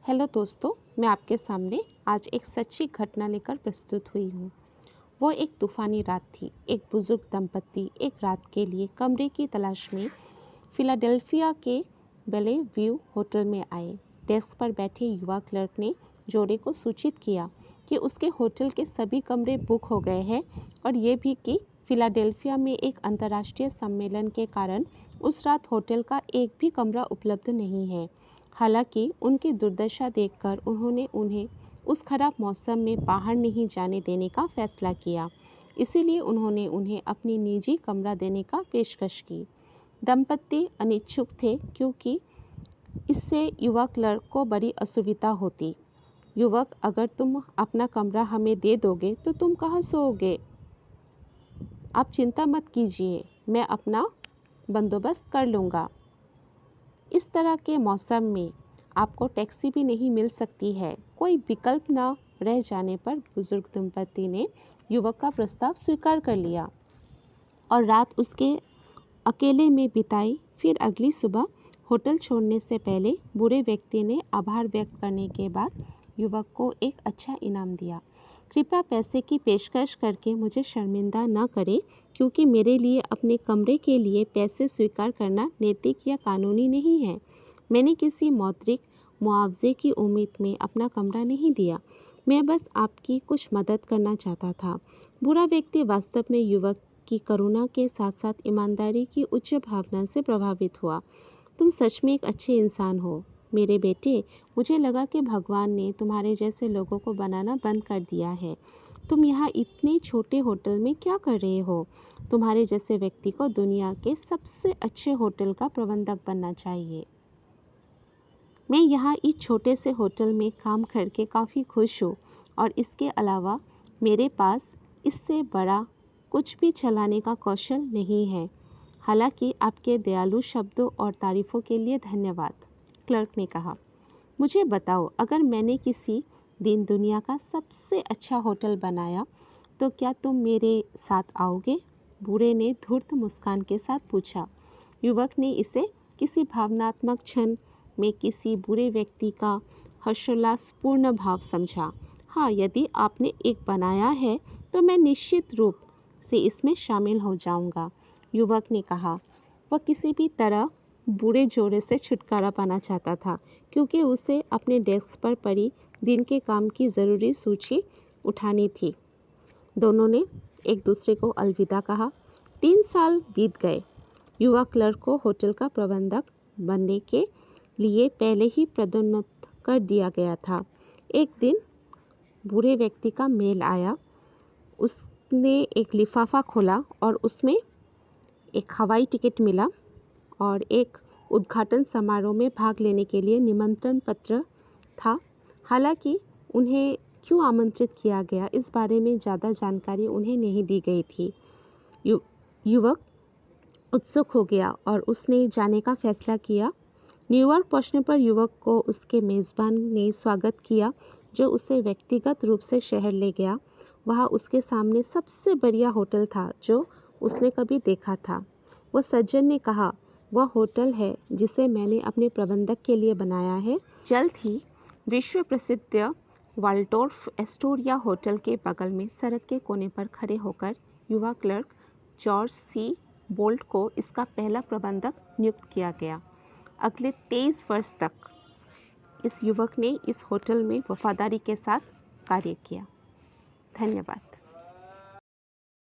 Hello दोस्तों, मैं आपके सामने आज एक सच्ची घटना लेकर प्रस्तुत हुई हूँ। वो एक तूफानी रात थी। एक बुजुर्ग दंपत्ति एक रात के लिए कमरे की तलाश में फिलाडेल्फिया के बेले व्यू होटल में आए। डेस्क पर बैठे युवा क्लर्क ने जोड़े को सूचित किया कि उसके होटल के सभी कमरे बुक हो गए हैं और ये भी कि फिलाडेल्फिया में एक अंतर्राष्ट्रीय सम्मेलन के कारण उस रात होटल का एक भी कमरा उपलब्ध नहीं है। हालांकि उनकी दुर्दशा देखकर उन्होंने उन्हें उस खराब मौसम में बाहर नहीं जाने देने का फैसला किया। इसीलिए उन्होंने उन्हें अपनी निजी कमरा देने का पेशकश की। दंपत्ति अनिच्छुक थे क्योंकि इससे युवा क्लर्क को बड़ी असुविधा होती। युवक, अगर तुम अपना कमरा हमें दे दोगे तो तुम कहाँ सोओगे? आप चिंता मत कीजिए, मैं अपना बंदोबस्त कर लूँगा। इस तरह के मौसम में आपको टैक्सी भी नहीं मिल सकती है। कोई विकल्प न रह जाने पर बुजुर्ग दंपत्ति ने युवक का प्रस्ताव स्वीकार कर लिया और रात उसके अकेले में बिताई। फिर अगली सुबह होटल छोड़ने से पहले बुरे व्यक्ति ने आभार व्यक्त करने के बाद युवक को एक अच्छा इनाम दिया। कृपया पैसे की पेशकश करके मुझे शर्मिंदा न करें, क्योंकि मेरे लिए अपने कमरे के लिए पैसे स्वीकार करना नैतिक या कानूनी नहीं है। मैंने किसी मौद्रिक मुआवजे की उम्मीद में अपना कमरा नहीं दिया। मैं बस आपकी कुछ मदद करना चाहता था। बुरा व्यक्ति वास्तव में युवक की करुणा के साथ साथ ईमानदारी की उच्च भावना से प्रभावित हुआ। तुम सच में एक अच्छे इंसान हो मेरे बेटे। मुझे लगा कि भगवान ने तुम्हारे जैसे लोगों को बनाना बंद कर दिया है। तुम यहाँ इतने छोटे होटल में क्या कर रहे हो? तुम्हारे जैसे व्यक्ति को दुनिया के सबसे अच्छे होटल का प्रबंधक बनना चाहिए। मैं यहाँ इस छोटे से होटल में काम करके काफ़ी खुश हूँ और इसके अलावा मेरे पास इससे बड़ा कुछ भी चलाने का कौशल नहीं है। हालांकि आपके दयालु शब्दों और तारीफ़ों के लिए धन्यवाद, क्लर्क ने कहा। मुझे बताओ, अगर मैंने किसी दिन दुनिया का सबसे अच्छा होटल बनाया तो क्या तुम मेरे साथ आओगे? बूढ़े ने धूर्त मुस्कान के साथ पूछा। युवक ने इसे किसी भावनात्मक क्षण में किसी बुरे व्यक्ति का हर्षोल्लासपूर्ण भाव समझा। हाँ, यदि आपने एक बनाया है तो मैं निश्चित रूप से इसमें शामिल हो जाऊंगा, युवक ने कहा। वह किसी भी तरह बुरे जोड़े से छुटकारा पाना चाहता था, क्योंकि उसे अपने डेस्क पर पड़ी दिन के काम की ज़रूरी सूची उठानी थी। दोनों ने एक दूसरे को अलविदा कहा। 3 साल बीत गए। युवा क्लर्क को होटल का प्रबंधक बनने के लिए पहले ही पदोन्नत कर दिया गया था। एक दिन बुरे व्यक्ति का मेल आया। उसने एक लिफाफा खोला और उसमें एक हवाई टिकट मिला और एक उद्घाटन समारोह में भाग लेने के लिए निमंत्रण पत्र था। हालांकि उन्हें क्यों आमंत्रित किया गया, इस बारे में ज़्यादा जानकारी उन्हें नहीं दी गई थी। युवक उत्सुक हो गया और उसने जाने का फैसला किया। न्यूयॉर्क पहुंचने पर युवक को उसके मेज़बान ने स्वागत किया, जो उसे व्यक्तिगत रूप से शहर ले गया। वहाँ उसके सामने सबसे बढ़िया होटल था जो उसने कभी देखा था। वह सज्जन ने कहा, वह होटल है जिसे मैंने अपने प्रबंधक के लिए बनाया है। जल्द ही विश्व प्रसिद्ध वाल्डोर्फ एस्टोरिया होटल के बगल में सड़क के कोने पर खड़े होकर युवा क्लर्क जॉर्ज सी बोल्ट को इसका पहला प्रबंधक नियुक्त किया गया। अगले 23 वर्ष तक इस युवक ने इस होटल में वफादारी के साथ कार्य किया। धन्यवाद।